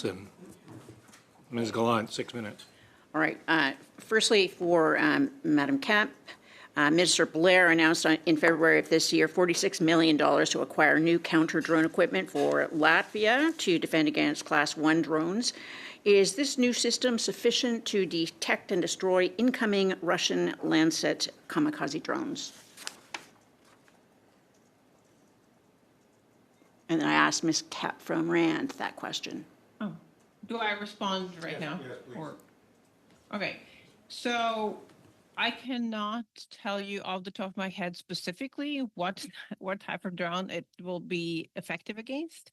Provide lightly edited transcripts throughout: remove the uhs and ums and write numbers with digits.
and Ms. Gallant, 6 minutes. All right. Firstly, for Madam Kemp, Minister Blair announced in February of this year $46 million to acquire new counter-drone equipment for Latvia to defend against Class 1 drones. Is this new system sufficient to detect and destroy incoming Russian Lancet kamikaze drones? And then I asked Ms. Kemp from RAND that question. Oh, do I respond right now? Yes, please. Or, okay, so I cannot tell you off the top of my head specifically what type of drone it will be effective against.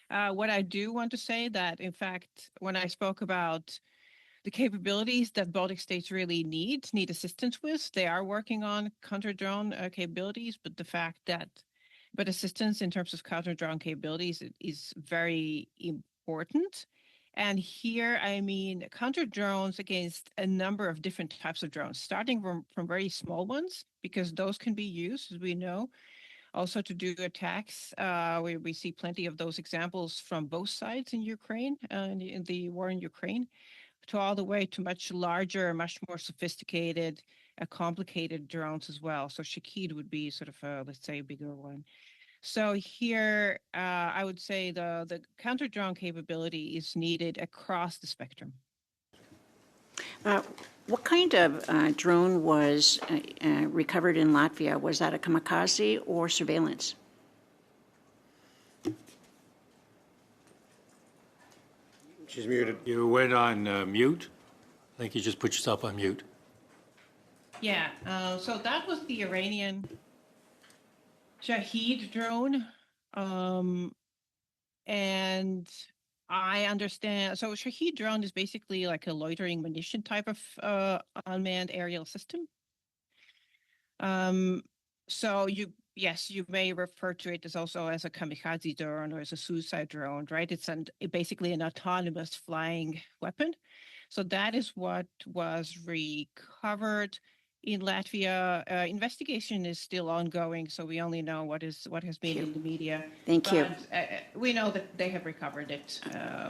What I do want to say that, in fact, when I spoke about the capabilities that Baltic states really need assistance with, they are working on counter-drone capabilities, but assistance in terms of counter-drone capabilities is very important. And here, I mean, counter-drones against a number of different types of drones, starting from very small ones, because those can be used, as we know, also to do attacks. We see plenty of those examples from both sides in Ukraine, in the war in Ukraine, to all the way to much larger, much more sophisticated, complicated drones as well. So Shahid would be sort of, let's say, a bigger one. So here, I would say the counter-drone capability is needed across the spectrum. What kind of drone was recovered in Latvia? Was that a kamikaze or surveillance? She's muted. You went on mute. I think you just put yourself on mute. Yeah, so that was the Iranian Shahid drone. And I understand, so Shahid drone is basically like a loitering munition type of unmanned aerial system. So yes, you may refer to it as also as a kamikaze drone or as a suicide drone, right? It's basically an autonomous flying weapon. So that is what was recovered in Latvia. Investigation is still ongoing, so we only know what has been in the media. Thank you. We know that they have recovered it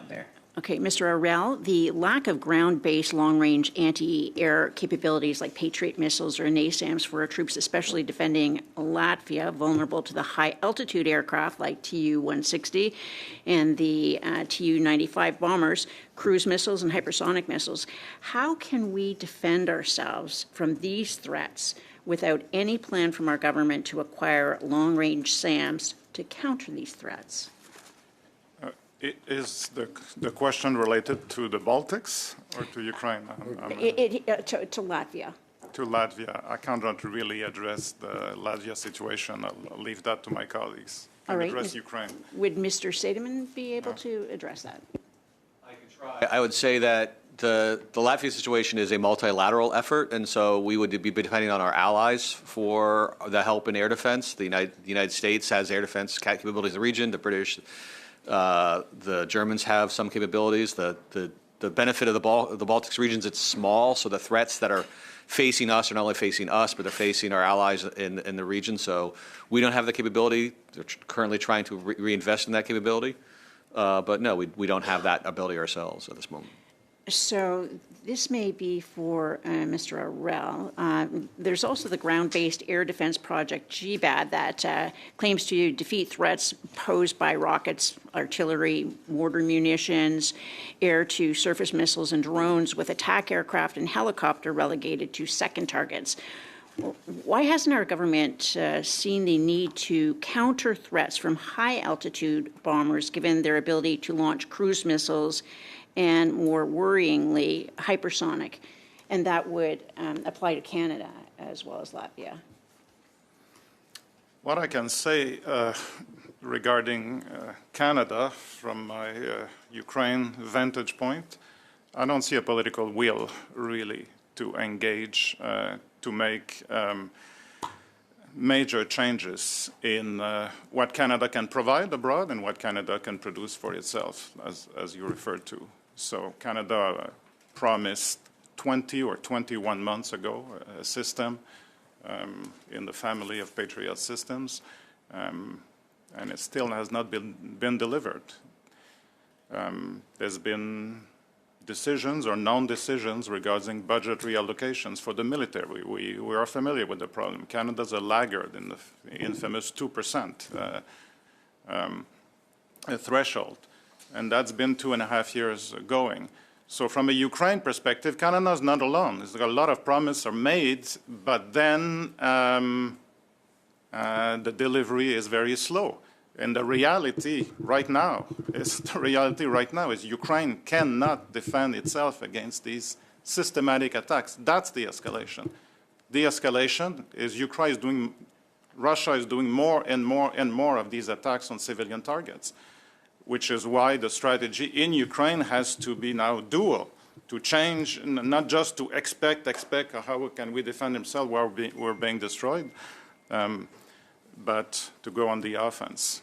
there. Okay, Mr. Arel, the lack of ground-based long-range anti-air capabilities like Patriot missiles or NASAMS for our troops, especially defending Latvia, vulnerable to the high-altitude aircraft like Tu-160 and the Tu-95 bombers, cruise missiles, and hypersonic missiles. How can we defend ourselves from these threats without any plan from our government to acquire long-range SAMs to counter these threats? Is the question related to the Baltics or to Ukraine? To Latvia. To Latvia. I cannot really address the Latvia situation. I'll leave that to my colleagues. All right. Address Ukraine. Would Mr. Sederman be able to address that? I can try. I would say that the Latvia situation is a multilateral effort, and so we would be depending on our allies for the help in air defense. The United States has air defense capabilities in the region. The British, the Germans have some capabilities. The benefit of the Baltics regions, it's small, so the threats that are facing us are not only facing us, but they're facing our allies in the region. So we don't have the capability. They're currently trying to reinvest in that capability. But no, we don't have that ability ourselves at this moment. So this may be for Mr. Arel. There's also the ground-based air defense project, GBAD, that claims to defeat threats posed by rockets, artillery, mortar munitions, air-to-surface missiles, and drones, with attack aircraft and helicopter relegated to second targets. Why hasn't our government seen the need to counter threats from high-altitude bombers, given their ability to launch cruise missiles and, more worryingly, hypersonic? And that would apply to Canada as well as Latvia. What I can say regarding Canada from my Ukraine vantage point, I don't see a political will really to engage to make major changes in what Canada can provide abroad and what Canada can produce for itself, as you referred to. So Canada promised 20 or 21 months ago a system in the family of Patriot systems, and it still has not been delivered. There's been decisions or non-decisions regarding budget reallocations for the military. We are familiar with the problem. Canada's a laggard in the infamous 2% threshold, and that's been 2.5 years going. So from a Ukraine perspective, Canada is not alone. There's a lot of promises are made, but then the delivery is very slow. And the reality right now is Ukraine cannot defend itself against these systematic attacks. That's the escalation. The escalation is Russia is doing more and more and more of these attacks on civilian targets, which is why the strategy in Ukraine has to be now dual, to change, not just to expect how can we defend ourselves while we're being destroyed, but to go on the offense.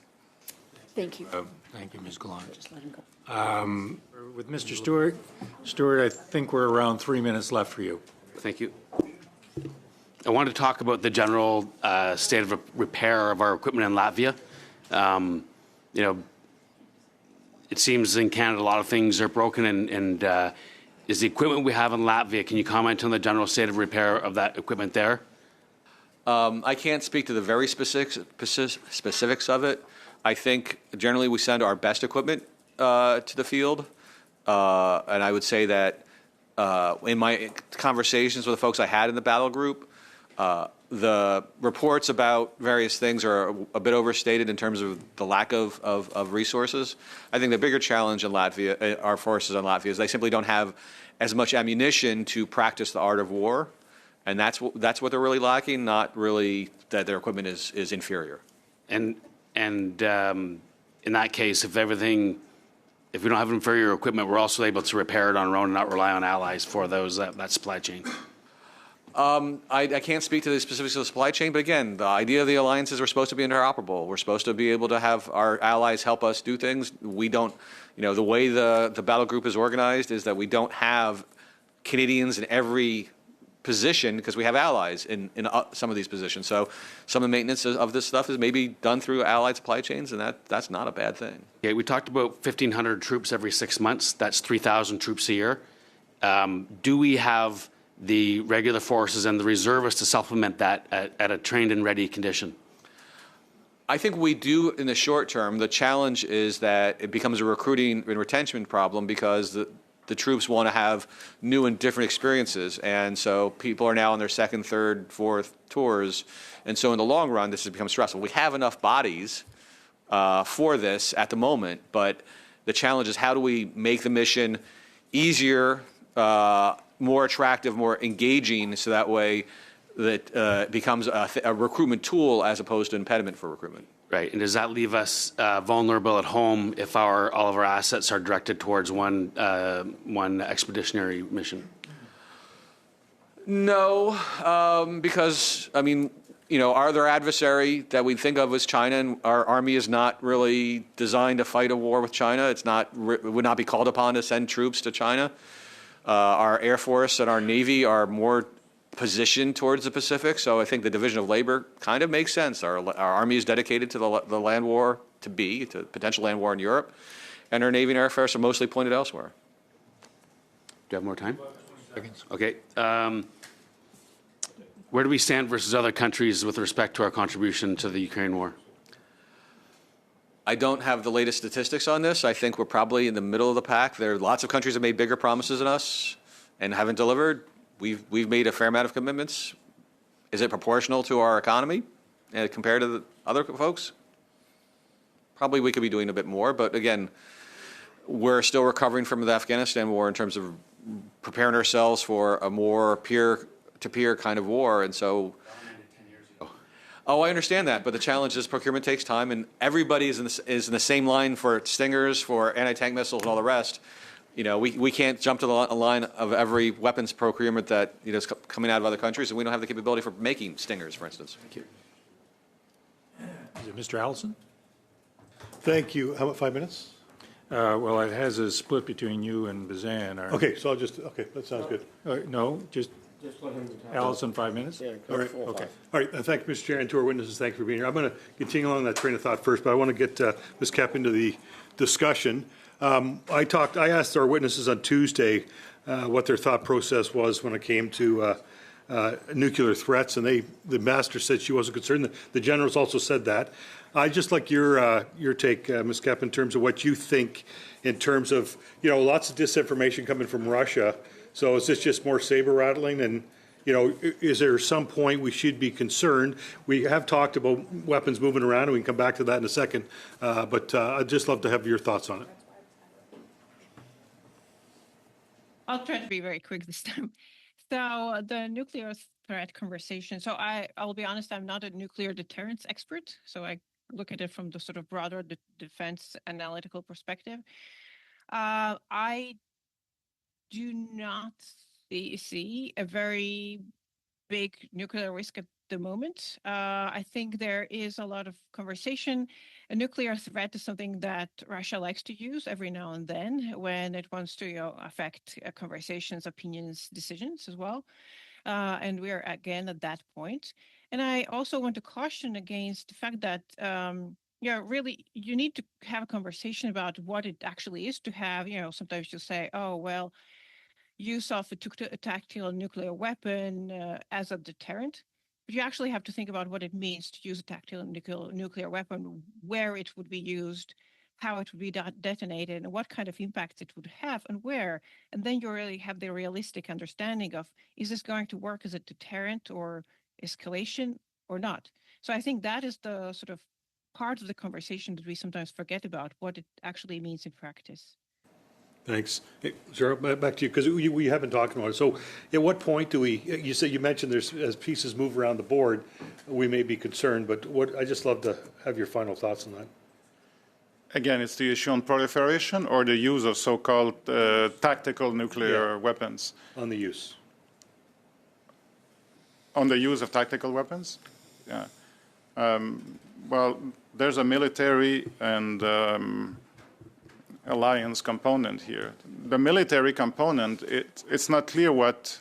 Thank you. Thank you, Ms. Gallant. Just let him go. With Mr. Stewart, I think we're around 3 minutes left for you. Thank you. I wanted to talk about the general state of repair of our equipment in Latvia. It seems in Canada a lot of things are broken, and is the equipment we have in Latvia, can you comment on the general state of repair of that equipment there? I can't speak to the very specifics of it. I think generally we send our best equipment to the field, and I would say that in my conversations with the folks I had in the battle group, the reports about various things are a bit overstated in terms of the lack of resources. I think the bigger challenge in Latvia, our forces in Latvia, is they simply don't have as much ammunition to practice the art of war, and that's what they're really lacking. Not really that their equipment is inferior. And in that case, if we don't have inferior equipment, we're also able to repair it on our own and not rely on allies for that supply chain. I can't speak to the specifics of the supply chain, but again, the idea of the alliance is we're supposed to be interoperable. We're supposed to be able to have our allies help us do things. We don't, the way the battle group is organized is that we don't have Canadians in every position because we have allies in some of these positions. So some of the maintenance of this stuff is maybe done through allied supply chains, and that's not a bad thing. Okay, we talked about 1,500 troops every 6 months. That's 3,000 troops a year. Do we have the regular forces and the reservists to supplement that at a trained and ready condition? I think we do in the short term. The challenge is that it becomes a recruiting and retention problem because the troops want to have new and different experiences. And so people are now on their second, third, fourth tours. And so in the long run, this has become stressful. We have enough bodies for this at the moment, but the challenge is how do we make the mission easier, more attractive, more engaging, so that way that becomes a recruitment tool as opposed to an impediment for recruitment. Right, and does that leave us vulnerable at home if all of our assets are directed towards one expeditionary mission? No, because our other adversary that we think of as China, and our army is not really designed to fight a war with China. It would not be called upon to send troops to China. Our Air Force and our Navy are more positioned towards the Pacific, so I think the division of labor kind of makes sense. Our Army is dedicated to the land war, to potential land war in Europe, and our Navy and Air Force are mostly pointed elsewhere. Do you have more time? Okay. Where do we stand versus other countries with respect to our contribution to the Ukraine war? I don't have the latest statistics on this. I think we're probably in the middle of the pack. There are lots of countries that made bigger promises than us and haven't delivered. We've made a fair amount of commitments. Is it proportional to our economy compared to the other folks? Probably we could be doing a bit more, but again, we're still recovering from the Afghanistan war in terms of preparing ourselves for a more peer-to-peer kind of war, and so. Oh, I understand that, but the challenge is procurement takes time, and everybody is in the same line for Stingers, for anti-tank missiles, and all the rest. We can't jump to the line of every weapons procurement that is coming out of other countries, and we don't have the capability for making Stingers, for instance. Thank you. Is it Mr. Allison? Thank you. How about 5 minutes? Well, it has a split between you and Bazan. Okay, so that sounds good. No, just Allison, 5 minutes? All right. Okay. All right. Thank you, Mr. Chair, and to our witnesses, thank you for being here. I'm going to continue along that train of thought first, but I want to get Ms. Kapp into the discussion. I asked our witnesses on Tuesday what their thought process was when it came to nuclear threats, and the master said she wasn't concerned. The generals also said that. I'd just like your take, Ms. Kepp, in terms of what you think in terms of, lots of disinformation coming from Russia. So is this just more saber rattling? And, is there some point we should be concerned? We have talked about weapons moving around, and we can come back to that in a second. But I'd just love to have your thoughts on it. I'll try to be very quick this time. So the nuclear threat conversation. So I'll be honest, I'm not a nuclear deterrence expert. So I look at it from the sort of broader defense analytical perspective. I do not see a very big nuclear risk at the moment. I think there is a lot of conversation. A nuclear threat is something that Russia likes to use every now and then when it wants to affect conversations, opinions, decisions as well. And we are again at that point. And I also want to caution against the fact that really, you need to have a conversation about what it actually is to have, sometimes you say, oh, well, use of a tactical nuclear weapon as a deterrent. But you actually have to think about what it means to use a tactical nuclear weapon, where it would be used, how it would be detonated, and what kind of impact it would have, and where. And then you really have the realistic understanding of, is this going to work as a deterrent or escalation or not? So I think that is the sort of part of the conversation that we sometimes forget about, what it actually means in practice. Thanks. Hey, Sarah, back to you, because we have been talking about it. So at what point do you mentioned as pieces move around the board, we may be concerned, but I just love to have your final thoughts on that. Again, it's the issue on proliferation or the use of so-called tactical nuclear weapons. On the use. On the use of tactical weapons? Yeah. Well, there's a military and alliance component here. The military component, it's not clear what,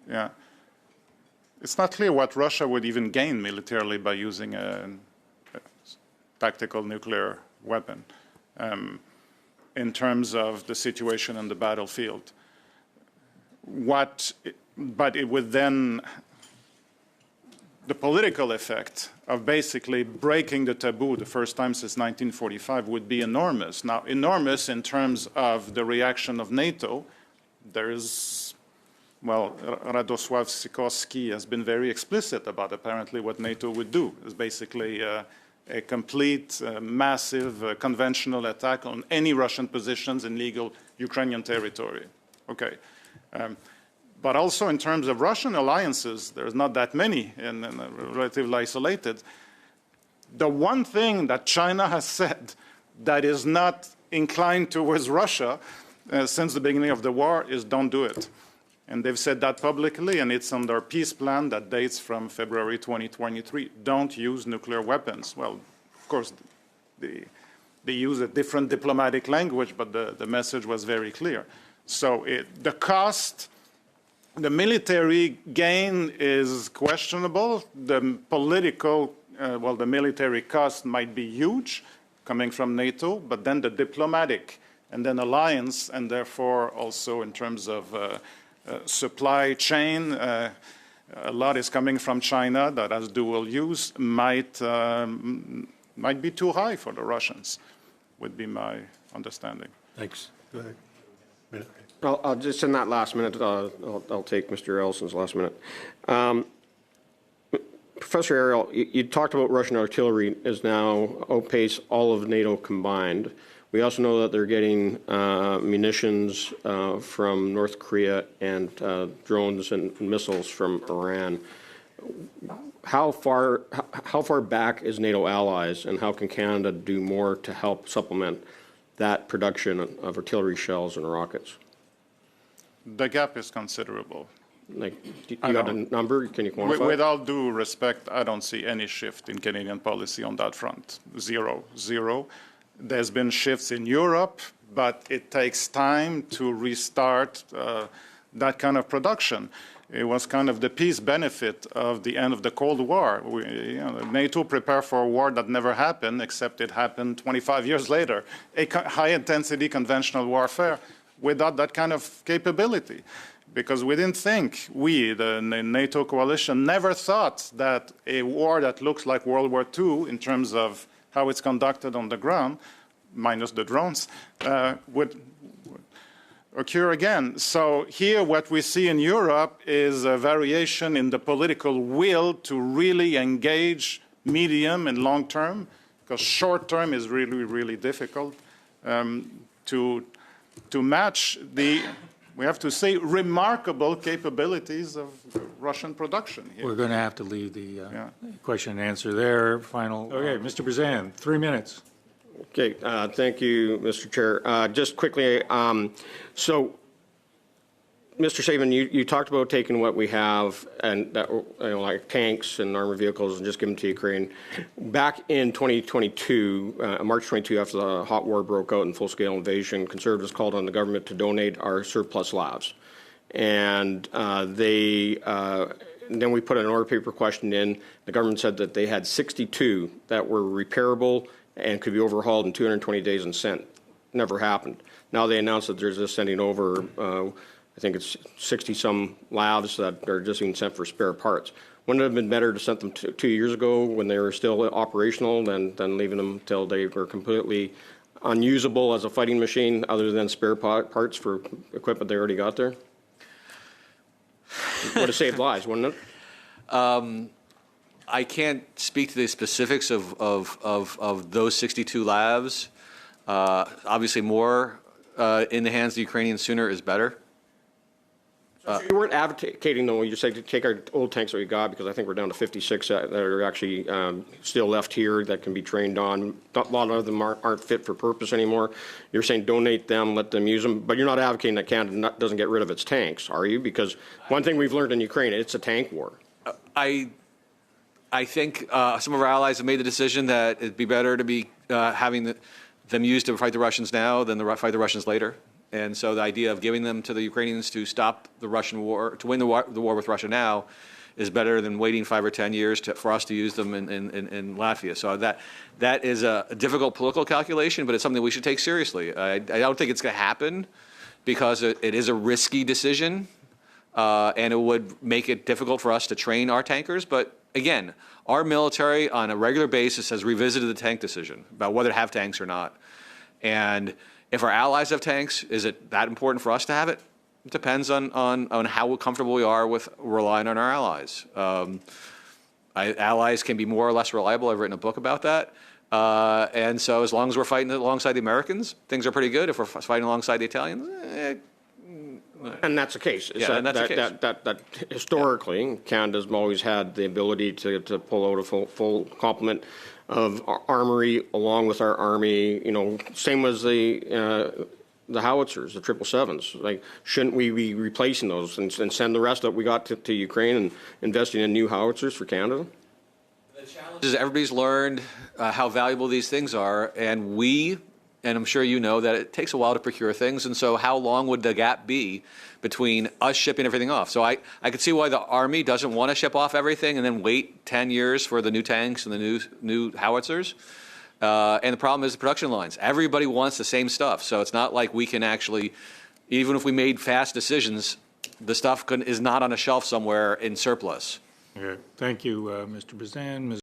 it's not clear what Russia would even gain militarily by using a tactical nuclear weapon in terms of the situation on the battlefield. But it would then, the political effect of basically breaking the taboo the first time since 1945 would be enormous. Now, enormous in terms of the reaction of NATO. There's, well, Radosław Sikorski has been very explicit about apparently what NATO would do. It's basically a complete, massive conventional attack on any Russian positions in legal Ukrainian territory. Okay. But also in terms of Russian alliances, there's not that many and relatively isolated. The one thing that China has said that is not inclined towards Russia since the beginning of the war is don't do it. And they've said that publicly, and it's on their peace plan that dates from February 2023. Don't use nuclear weapons. Well, of course, they use a different diplomatic language, but the message was very clear. So the cost, the military gain is questionable. The political, the military cost might be huge coming from NATO, but then the diplomatic and then alliance, and therefore also in terms of supply chain, a lot is coming from China that has dual use, might be too high for the Russians, would be my understanding. Thanks. Go ahead. Minute. I'll just in that last minute, I'll take Mr. Ellison's last minute. Professor Ariel, you talked about Russian artillery is now outpace all of NATO combined. We also know that they're getting munitions from North Korea and drones and missiles from Iran. How far back is NATO allies, and how can Canada do more to help supplement that production of artillery shells and rockets? The gap is considerable. Like, you got a number? Can you quantify? With all due respect, I don't see any shift in Canadian policy on that front. Zero. There's been shifts in Europe, but it takes time to restart that kind of production. It was kind of the peace benefit of the end of the Cold War. NATO prepared for a war that never happened, except it happened 25 years later, a high-intensity conventional warfare without that kind of capability. Because we didn't think, the NATO coalition, never thought that a war that looks like World War II in terms of how it's conducted on the ground, minus the drones, would occur again. So here what we see in Europe is a variation in the political will to really engage medium and long term, because short term is really, really difficult to match the, we have to say, remarkable capabilities of Russian production here. We're going to have to leave the question and answer there. Final. Okay, Mr. Brzan, 3 minutes. Okay, thank you, Mr. Chair. Just quickly, so, Mr. Sabin, you talked about taking what we have and that, like tanks and armored vehicles and just give them to Ukraine. Back in 2022, March 22, after the hot war broke out and full-scale invasion, Conservatives called on the government to donate our surplus labs, and then we put an order paper question in. The government said that they had 62 that were repairable and could be overhauled in 220 days and sent. Never happened. Now they announced that they're just sending over, I think it's 60-some labs that are just being sent for spare parts. Wouldn't it have been better to send them 2 years ago when they were still operational than leaving them till they were completely unusable as a fighting machine other than spare parts for equipment they already got there? Would have saved lives, wouldn't it? I can't speak to the specifics of those 62 labs. Obviously, more in the hands of the Ukrainians sooner is better. So you weren't advocating, though, you said to take our old tanks that we got, because I think we're down to 56 that are actually still left here that can be trained on. A lot of them aren't fit for purpose anymore. You're saying donate them, let them use them, but you're not advocating that Canada doesn't get rid of its tanks, are you? Because one thing we've learned in Ukraine, it's a tank war. I think some of our allies have made the decision that it'd be better to be having them used to fight the Russians now than to fight the Russians later. And so the idea of giving them to the Ukrainians to stop the Russian war, to win the war with Russia now, is better than waiting 5 or 10 years for us to use them in Latvia. So that is a difficult political calculation, but it's something we should take seriously. I don't think it's going to happen because it is a risky decision, and it would make it difficult for us to train our tankers. But again, our military on a regular basis has revisited the tank decision about whether to have tanks or not. And if our allies have tanks, is it that important for us to have it? It depends on how comfortable we are with relying on our allies. Allies can be more or less reliable. I've written a book about that. And so as long as we're fighting alongside the Americans, things are pretty good. If we're fighting alongside the Italians, and that's the case. Yeah, that's the case. That historically, Canada's always had the ability to pull out a full complement of armory along with our army. Same as the howitzers, the 777s. Like, shouldn't we be replacing those and send the rest that we got to Ukraine and investing in new howitzers for Canada? The challenge is everybody's learned how valuable these things are, and I'm sure you know that it takes a while to procure things, and so how long would the gap be between us shipping everything off? So I could see why the Army doesn't want to ship off everything and then wait 10 years for the new tanks and the new howitzers. And the problem is the production lines. Everybody wants the same stuff, so it's not like we can actually, even if we made fast decisions, the stuff is not on a shelf somewhere in surplus. Okay. Thank you, Mr. Brzan.